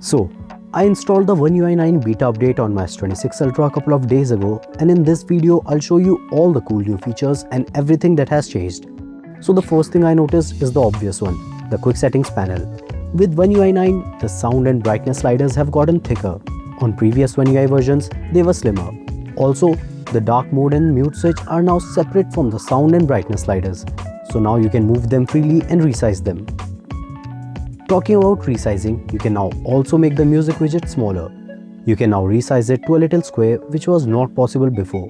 So, I installed the One UI 9 beta update on my S26 Ultra a couple of days ago, and in this video I'll show you all the cool new features and everything that has changed. So the first thing I noticed is the obvious one, the quick settings panel. With One UI 9, the sound and brightness sliders have gotten thicker. On previous One UI versions, they were slimmer. Also, the dark mode and mute switch are now separate from the sound and brightness sliders, so now you can move them freely and resize them. Talking about resizing, you can now also make the music widget smaller. You can now resize it to a little square, which was not possible before.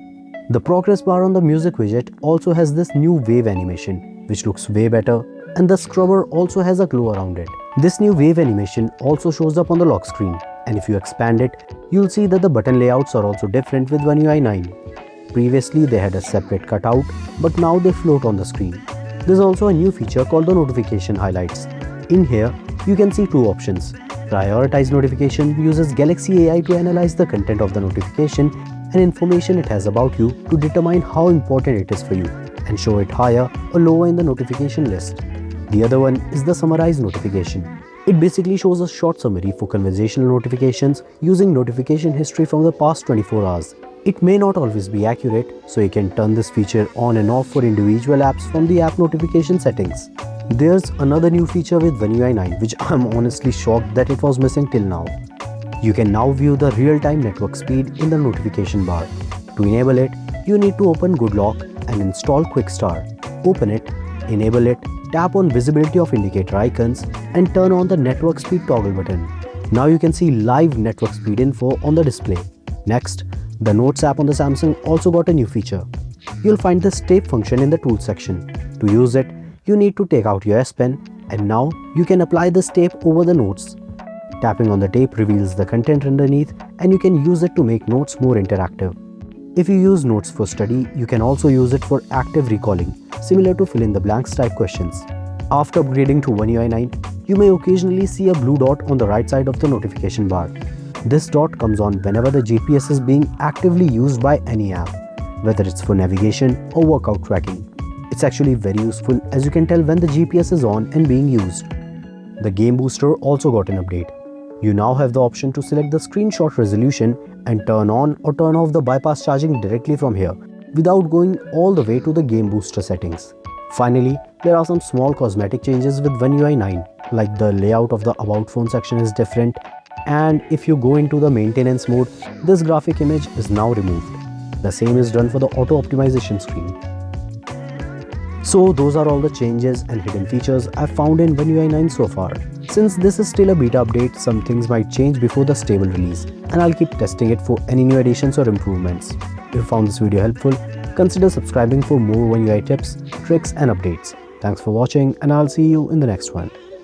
The progress bar on the music widget also has this new wave animation, which looks way better, and the scrubber also has a glow around it. This new wave animation also shows up on the lock screen, and if you expand it, you'll see that the button layouts are also different with One UI 9. Previously they had a separate cutout, but now they float on the screen. There's also a new feature called the notification highlights. In here, you can see two options. Prioritize notification uses Galaxy AI to analyze the content of the notification and information it has about you to determine how important it is for you and show it higher or lower in the notification list. The other one is the summarize notification. It basically shows a short summary for conversational notifications using notification history from the past 24 hours. It may not always be accurate, so you can turn this feature on and off for individual apps from the app notification settings. There's another new feature with One UI 9 which I'm honestly shocked that it was missing till now. You can now view the real-time network speed in the notification bar. To enable it, you need to open GoodLock and install QuickStar. Open it, enable it, tap on visibility of indicator icons and turn on the network speed toggle button. Now you can see live network speed info on the display. Next, the Notes app on the Samsung also got a new feature. You'll find the tape function in the tools section. To use it, you need to take out your S Pen, and now you can apply this tape over the notes. Tapping on the tape reveals the content underneath, and you can use it to make notes more interactive. If you use Notes for study, you can also use it for active recalling, similar to fill in the blanks type questions. After upgrading to One UI 9, you may occasionally see a blue dot on the right side of the notification bar. This dot comes on whenever the GPS is being actively used by any app, whether it's for navigation or workout tracking. It's actually very useful as you can tell when the GPS is on and being used. The Game Booster also got an update. You now have the option to select the screenshot resolution and turn on or turn off the bypass charging directly from here without going all the way to the Game Booster settings. Finally, there are some small cosmetic changes with One UI 9, like the layout of the About Phone section is different, and if you go into the maintenance mode, this graphic image is now removed. The same is done for the auto optimization screen. So those are all the changes and hidden features I've found in One UI 9 so far. Since this is still a beta update, some things might change before the stable release, and I'll keep testing it for any new additions or improvements. If you found this video helpful, consider subscribing for more One UI tips, tricks and updates. Thanks for watching, and I'll see you in the next one.